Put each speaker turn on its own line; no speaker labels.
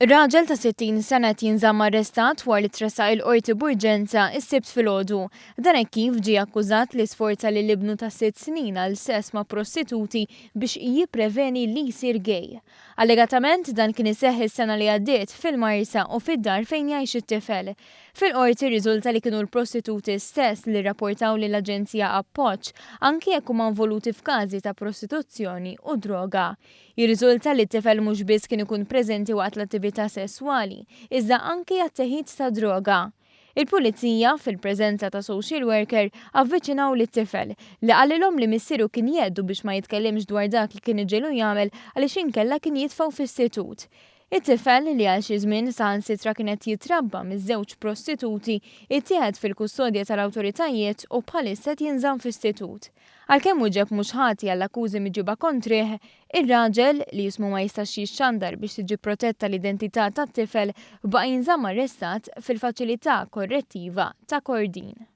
Ir-raġel ta' 60 sena jinżamm arrestat wara li tressaq il-qorti b'urġenza s-sibt filgħodu. Dan hekk kif ġie akkużat li sforza lil ibnu ta' 6 snin għal sess ma' prostituti biex jippreveni li jsir gay. Allegatament dan kien iseħħ is-sena li għaddiet fil-Marsa u fid-dar fejn jgħix it-tifel. Fil-qorti riżulta li kienu l-prostituti stess li rrapportaw lill-Aġenzija Appoġġ anke jekk huma involuti f'każi ta' prostituzzjoni u droga. Jirriżulta li t-tifel mhux biss kien ikun preżenti waqt l-attività sesswali, iżda anke għat-teħid ta' droga. Il-pulizija fil-preżenza ta' social worker avviċinaw lit-tifel li qalilhom li missieru kien jeddu biex ma jitkellimx dwar dak li kien iġielu jagħmel għaliex inkella kien jitfgħu f'istitut. It-tifel li għal xi żmien saħansitra kienet jitrabba miż-żewġ prostituti ittieħed fil-kustodja tal-awtoritajiet u bħalissa jinżamm f'istitut. Għalkemm ġeb mhux ħati għall-akkużi miġiba kontrih, ir-raġel li jismu ma jistax jixxandar biex tiġi protetta l-identità tat-tifel baqa' jinżamm arrestat fil-faċilità korrettiva ta' Kordin.